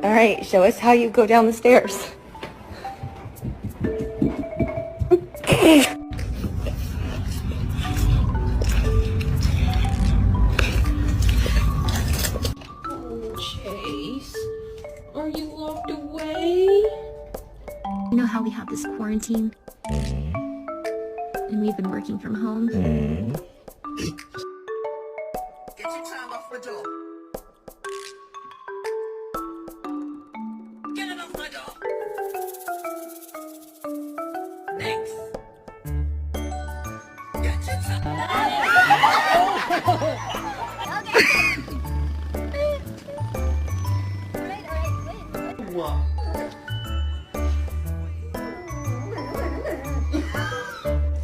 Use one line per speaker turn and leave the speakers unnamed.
All right, show us how you go down the stairs.
Oh, Chase, are you locked away?
You know how we have this quarantine? And we've been working from home?
Get your time off the door.